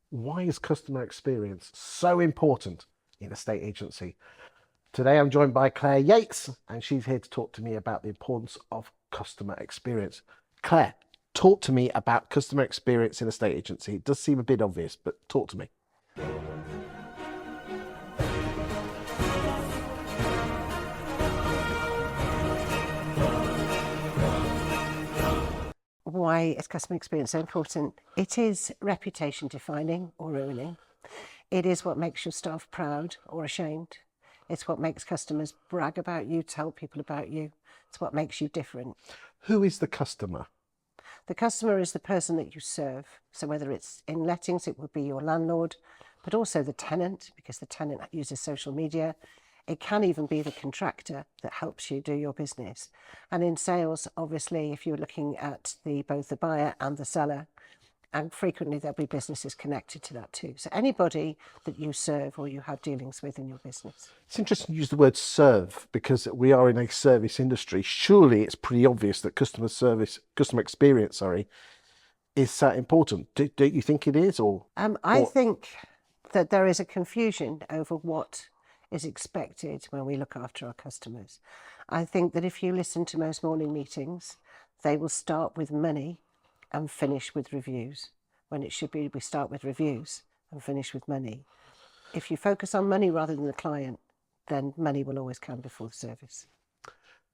Why is customer experience so important in estate agency? Today I'm joined by Clare Yates, and she's here to talk to me about the importance of customer experience. Claire, talk to me about customer experience in estate agency. It does seem a bit obvious, but talk to me. Why is customer experience so important? It is reputation defining or ruining. It is what makes your staff proud or ashamed. It's what makes customers brag about you, tell people about you. It's what makes you different. Who is the customer? The customer is the person that you serve. So whether it's in lettings, it would be your landlord, but also the tenant, because the tenant uses social media. It can even be the contractor that helps you do your business. And in sales, obviously, if you're looking at both the buyer and the seller, and frequently there'll be businesses connected to that too. So anybody that you serve or you have dealings with in your business. It's interesting to use the word serve because we are in a service industry. Surely it's pretty obvious that customer experience, is important. Don't you think it is? I think that there is a confusion over what is expected when we look after our customers. I think that if you listen to most morning meetings, they will start with money and finish with reviews, when it should be we start with reviews and finish with money. If you focus on money rather than the client, then money will always come before the service.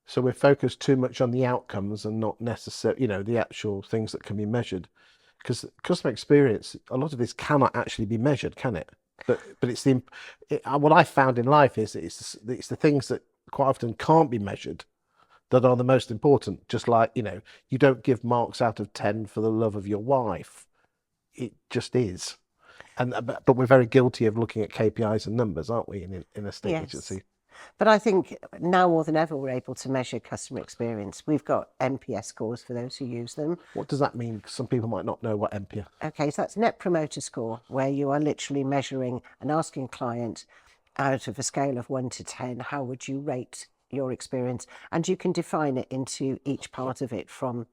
So we're focused too much on the outcomes and not necessarily, the actual things that can be measured. Because customer experience, a lot of this cannot actually be measured, can it? But it's what I found in life is it's the things that quite often can't be measured that are the most important. Just like, you don't give marks out of 10 for the love of your wife. It just is. But we're very guilty of looking at KPIs and numbers, aren't we, in a state agency? But I think now more than ever, we're able to measure customer experience. We've got NPS scores for those who use them. What does that mean? Some people might not know what NPS. Okay, so that's Net Promoter Score, where you are literally measuring and asking a client out of a scale of 1 to 10, how would you rate your experience? And you can define it into each part of it, from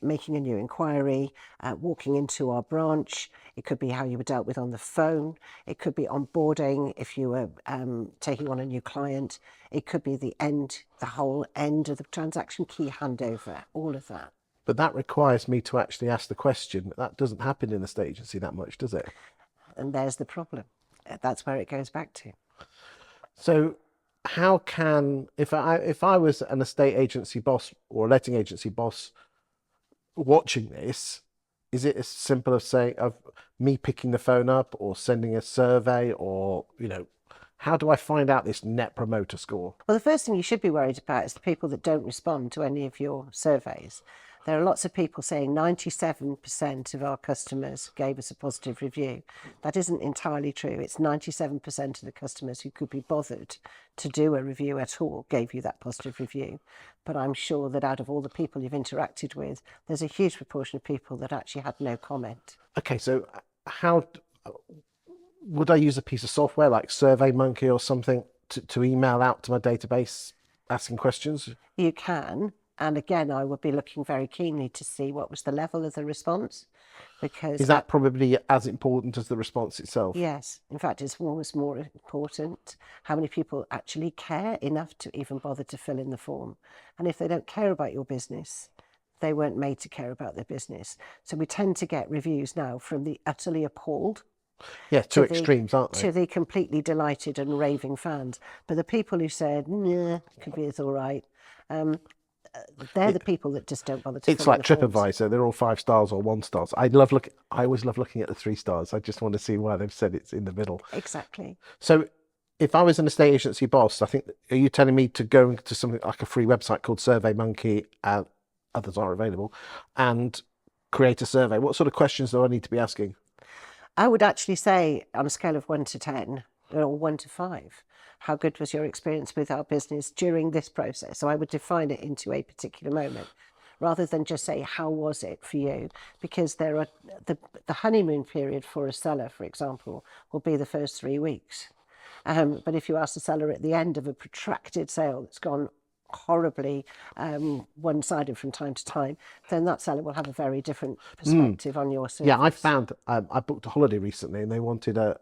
making a new inquiry, walking into our branch. It could be how you were dealt with on the phone. It could be onboarding if you were taking on a new client. It could be the whole end of the transaction, key handover, all of that. But that requires me to actually ask the question. That doesn't happen in the estate agency that much, does it? And there's the problem. That's where it goes back to. So how can, if I was an estate agency boss or a letting agency boss watching this, is it as simple as saying of me picking the phone up or sending a survey, or how do I find out this Net Promoter Score? Well, the first thing you should be worried about is the people that don't respond to any of your surveys. There are lots of people saying 97% of our customers gave us a positive review. That isn't entirely true. It's 97% of the customers who could be bothered to do a review at all gave you that positive review. But I'm sure that out of all the people you've interacted with, there's a huge proportion of people that actually had no comment. Okay, so how would I use a piece of software like SurveyMonkey or something to email out to my database asking questions? You can. And again, I would be looking very keenly to see what was the level of the response, because is that probably as important as the response itself? Yes, in fact, it's almost more important how many people actually care enough to even bother to fill in the form. And if they don't care about your business, they weren't made to care about their business. So we tend to get reviews now from the utterly appalled. Yeah, two extremes, aren't they? To the completely delighted and raving fans. But the people who said, "Nah, could be, it's all right," they're the people that just don't bother to. It's like TripAdvisor; they're all 5 stars or 1 stars. I always love looking at the 3 stars. I just want to see why they've said it's in the middle. Exactly. So, if I was an estate agency boss, are you telling me to go into something like a free website called SurveyMonkey, and others are available, and create a survey? What sort of questions do I need to be asking? I would actually say, on a scale of 1 to 10 or 1 to 5, how good was your experience with our business during this process? So I would define it into a particular moment, rather than just say, how was it for you? Because there are the honeymoon period for a seller, for example, will be the first 3 weeks. But if you ask the seller at the end of a protracted sale that's gone horribly one-sided from time to time, then that seller will have a very different perspective on your service. Yeah, I found I booked a holiday recently, and they wanted a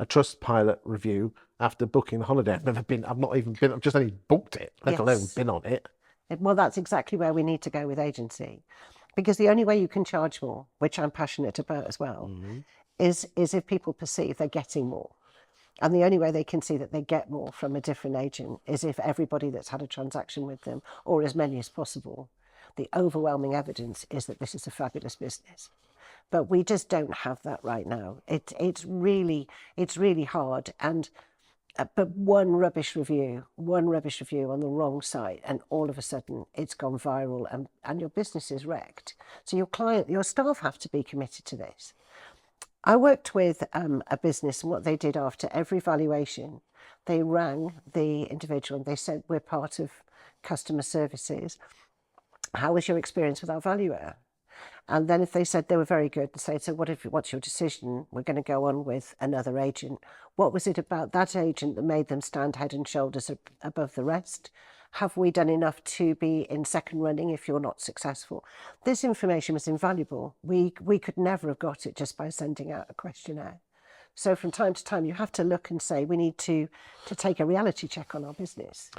trust pilot review after booking the holiday. I've not even been. I've just only booked it, let alone Yes. been on it. Well, that's exactly where we need to go with agency, because the only way you can charge more, which I'm passionate about as well, is if people perceive they're getting more. And the only way they can see that they get more from a different agent is if everybody that's had a transaction with them, or as many as possible, the overwhelming evidence is that this is a fabulous business. But we just don't have that right now. It's really hard. And but one rubbish review on the wrong site, and all of a sudden it's gone viral, and your business is wrecked. So your staff have to be committed to this. I worked with a business, and what they did after every valuation, they rang the individual and they said, we're part of customer services. How was your experience with our valuer? And then if they said they were very good, and say, so what's your decision? We're going to go on with another agent. What was it about that agent that made them stand head and shoulders above the rest? Have we done enough to be in second running if you're not successful? This information was invaluable. We could never have got it just by sending out a questionnaire. So from time to time, you have to look and say, we need to take a reality check on our business.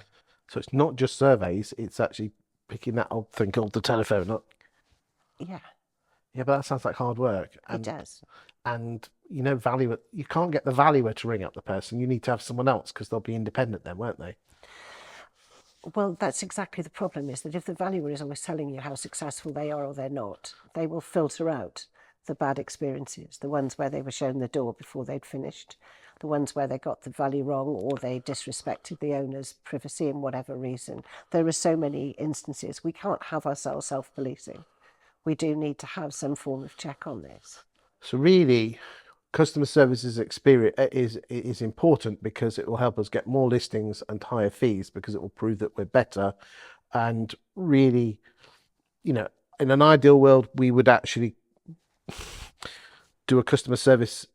So it's not just surveys; it's actually picking that old thing called the telephone up. Yeah, Yeah, but that sounds like hard work. it does. And valuer, you can't get the valuer to ring up the person. You need to have someone else, because they'll be independent then, won't they? Well, that's exactly the problem, is that if the valuer is always telling you how successful they are or they're not, they will filter out the bad experiences, the ones where they were shown the door before they'd finished, the ones where they got the value wrong or they disrespected the owner's privacy in whatever reason. There are so many instances. We can't have ourselves self-policing. We do need to have some form of check on this. So really, customer services experience is important, because it will help us get more listings and higher fees, because it will prove that we're better. And really, in an ideal world, we would actually do a customer service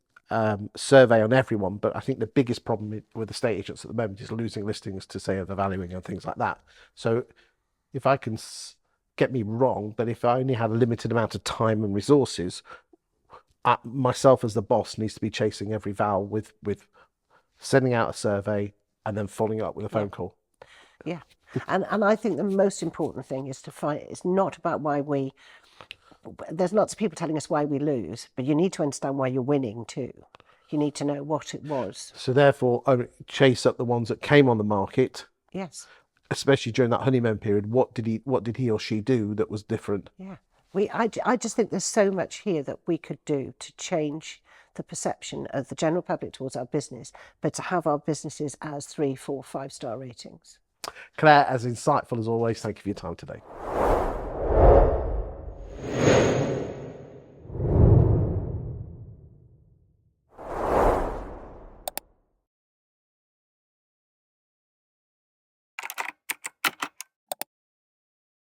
survey on everyone. But I think the biggest problem with estate agents at the moment is losing listings to, say, overvaluing and things like that. So if I can get me wrong, but if I only had a limited amount of time and resources, myself as the boss needs to be chasing every val with sending out a survey and then following up with a phone call. Yeah, and I think the most important thing is to find, it's not about why there's lots of people telling us why we lose, but you need to understand why you're winning too. You need to know what it was. So therefore, chase up the ones that came on the market. Yes. Especially during that honeymoon period. What did he or she do that was different? Yeah. I just think there's so much here that we could do to change the perception of the general public towards our business, but to have our businesses as 3, 4, 5-star ratings. Claire, as insightful as always, thank you for your time today.